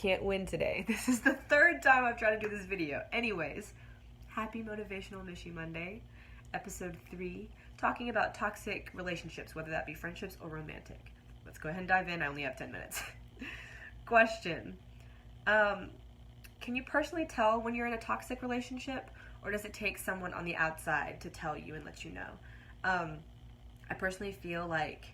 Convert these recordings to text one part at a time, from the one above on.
can't win today. This is the third time I've tried to do this video. Anyways, happy Motivational Mishy Monday, episode 3, talking about toxic relationships, whether that be friendships or romantic. Let's go ahead and dive in. I only have 10 minutes. Question. Can you personally tell when you're in a toxic relationship, or does it take someone on the outside to tell you and let you know? I personally feel like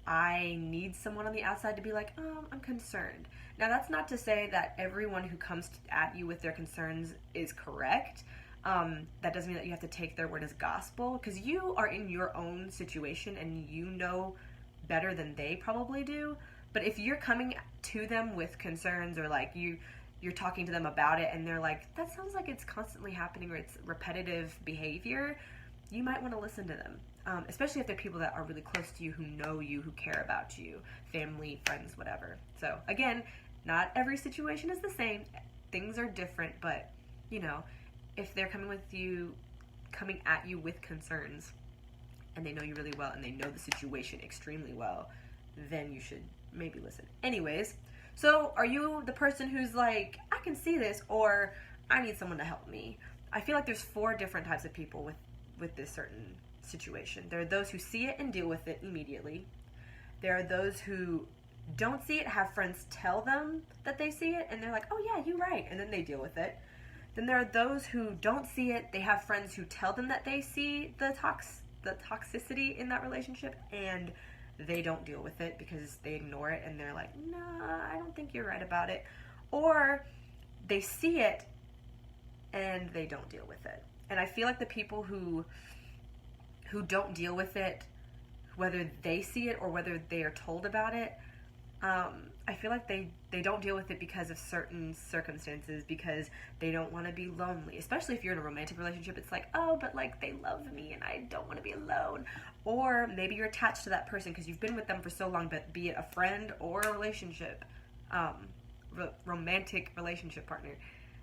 I need someone on the outside to be like, I'm concerned. Now, that's not to say that everyone who comes at you with their concerns is correct. That doesn't mean that you have to take their word as gospel, because you are in your own situation and you know better than they probably do. But if you're coming to them with concerns, or like you're talking to them about it and they're like, that sounds like it's constantly happening, or it's repetitive behavior, you might want to listen to them. Especially if they're people that are really close to you, who know you, who care about you, family, friends, whatever. So again, not every situation is the same. Things are different, but you know, if they're coming at you with concerns, and they know you really well and they know the situation extremely well, then you should maybe listen. Anyways, so are you the person who's like, I can see this, or I need someone to help me? I feel like there's 4 different types of people with this certain situation. There are those who see it and deal with it immediately. There are those who don't see it, have friends tell them that they see it, and they're like, oh yeah, you're right, and then they deal with it. Then there are those who don't see it, they have friends who tell them that they see the toxicity in that relationship, and they don't deal with it because they ignore it, and they're like, nah, I don't think you're right about it. Or they see it and they don't deal with it. And I feel like the people who don't deal with it, whether they see it or whether they are told about it, I feel like they don't deal with it because of certain circumstances, because they don't want to be lonely. Especially if you're in a romantic relationship, it's like, oh, but like they love me and I don't want to be alone. Or maybe you're attached to that person because you've been with them for so long, but be it a friend or a relationship, romantic relationship partner.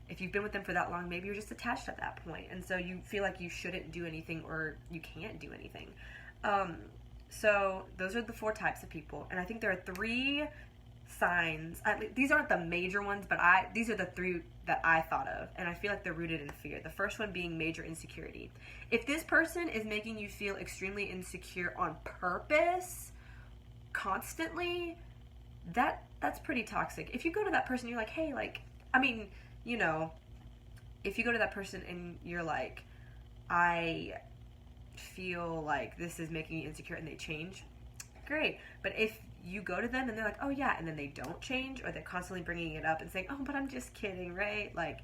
If you've been with them for that long, maybe you're just attached at that point, and so you feel like you shouldn't do anything, or you can't do anything. So those are the 4 types of people, and I think there are 3 signs. These aren't the major ones, but these are the 3 that I thought of, and I feel like they're rooted in fear. The first one being major insecurity. If this person is making you feel extremely insecure on purpose, constantly, that's pretty toxic. If you go to that person, you're like, hey, like, I mean, you know, if you go to that person and you're like, I feel like this is making me insecure, and they change, great. But if you go to them and they're like, oh yeah, and then they don't change, or they're constantly bringing it up and saying, oh, but I'm just kidding, right? Like,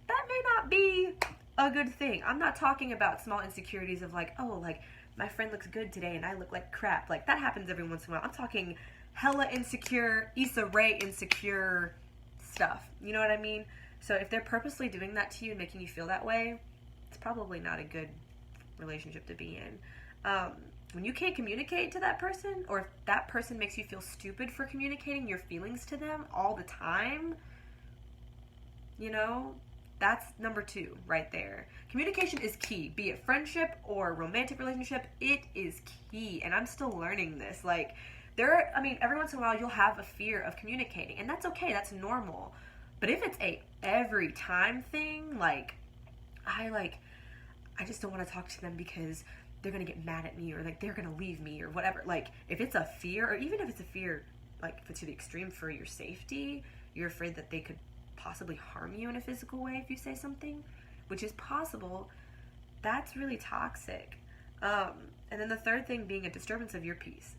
that may not be a good thing. I'm not talking about small insecurities of like, oh, like, my friend looks good today and I look like crap. Like, that happens every once in a while. I'm talking hella insecure, Issa Rae insecure stuff. You know what I mean? So if they're purposely doing that to you and making you feel that way, it's probably not a good relationship to be in. When you can't communicate to that person, or if that person makes you feel stupid for communicating your feelings to them all the time, you know, that's number 2 right there. Communication is key, be it friendship or romantic relationship. It is key, and I'm still learning this. Like, every once in a while you'll have a fear of communicating, and that's okay, that's normal. But if it's a every time thing, like, I just don't want to talk to them because they're going to get mad at me, or like they're going to leave me, or whatever. Like, if it's a fear, or even if it's a fear like to the extreme for your safety, you're afraid that they could possibly harm you in a physical way if you say something, which is possible, that's really toxic. And then the third thing being a disturbance of your peace.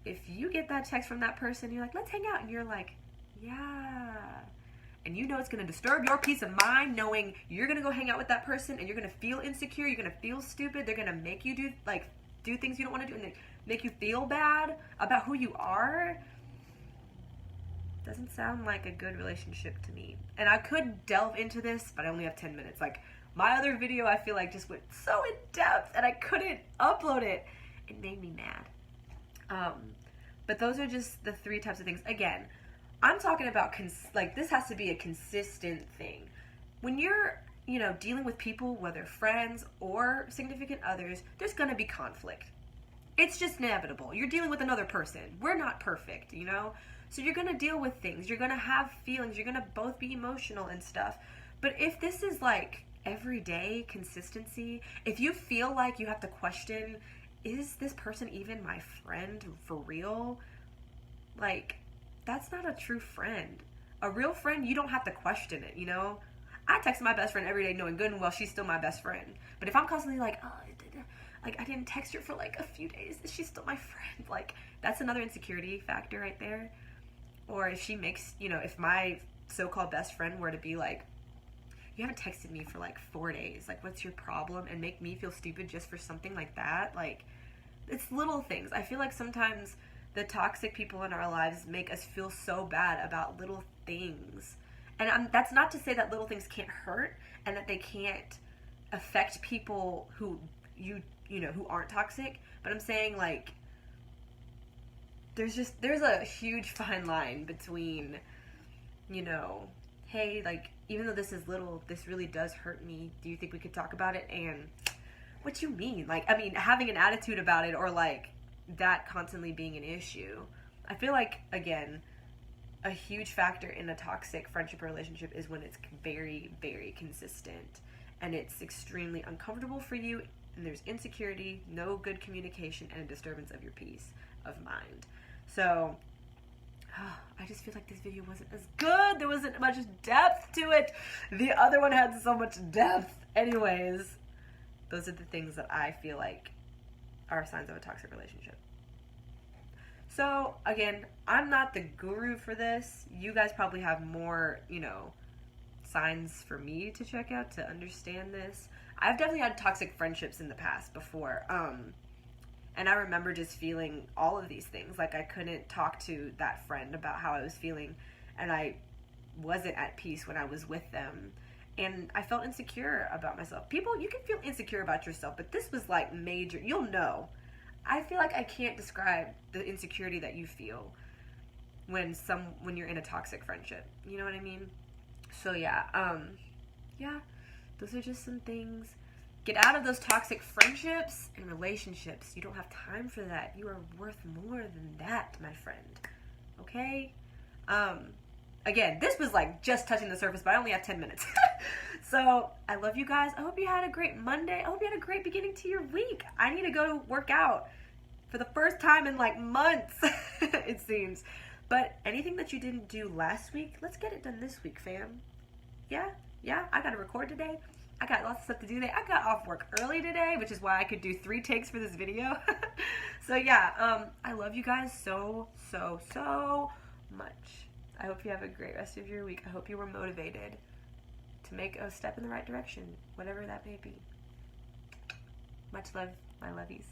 If you get that text from that person, you're like, let's hang out, and you're like, yeah, and you know it's going to disturb your peace of mind, knowing you're going to go hang out with that person and you're going to feel insecure, you're going to feel stupid, they're going to make you do things you don't want to do, and they make you feel bad about who you are. Doesn't sound like a good relationship to me. And I could delve into this, but I only have 10 minutes. Like, my other video, I feel like just went so in depth and I couldn't upload it. It made me mad. But those are just the 3 types of things. Again, I'm talking about, this has to be a consistent thing. When you're, dealing with people, whether friends or significant others, there's going to be conflict. It's just inevitable. You're dealing with another person. We're not perfect, So you're going to deal with things. You're going to have feelings. You're going to both be emotional and stuff. But if this is like everyday consistency, if you feel like you have to question, is this person even my friend for real? Like, that's not a true friend. A real friend, you don't have to question it, you know? I text my best friend every day knowing good and well she's still my best friend. But if I'm constantly like, oh, I didn't text her for like a few days, is she still my friend? Like, that's another insecurity factor right there. Or if she makes, you know, if my so-called best friend were to be like, you haven't texted me for like 4 days, like, what's your problem? And make me feel stupid just for something like that. Like, it's little things. I feel like sometimes the toxic people in our lives make us feel so bad about little things. And that's not to say that little things can't hurt and that they can't affect people who you know, who aren't toxic, but I'm saying, like, there's a huge fine line between, you know, hey, like, even though this is little, this really does hurt me. Do you think we could talk about it? And what you mean? Like, I mean, having an attitude about it, or like that constantly being an issue. I feel like, again, a huge factor in a toxic friendship or relationship is when it's very, very consistent and it's extremely uncomfortable for you, and there's insecurity, no good communication, and a disturbance of your peace of mind. So, I just feel like this video wasn't as good. There wasn't much depth to it. The other one had so much depth. Anyways, those are the things that I feel like are signs of a toxic relationship. So, again, I'm not the guru for this. You guys probably have more, you know, signs for me to check out to understand this. I've definitely had toxic friendships in the past before. And I remember just feeling all of these things. Like, I couldn't talk to that friend about how I was feeling, and I wasn't at peace when I was with them. And I felt insecure about myself. People, you can feel insecure about yourself, but this was like major. You'll know. I feel like I can't describe the insecurity that you feel when you're in a toxic friendship. You know what I mean? So yeah, those are just some things. Get out of those toxic friendships and relationships. You don't have time for that. You are worth more than that, my friend. Okay? Again, this was like just touching the surface, but I only have 10 minutes. So, I love you guys. I hope you had a great Monday. I hope you had a great beginning to your week. I need to go work out for the first time in like months, it seems. But anything that you didn't do last week, let's get it done this week, fam. Yeah, I got to record today. I got lots of stuff to do today. I got off work early today, which is why I could do 3 takes for this video. So yeah, I love you guys so much. I hope you have a great rest of your week. I hope you were motivated to make a step in the right direction, whatever that may be. Much love, my lovies.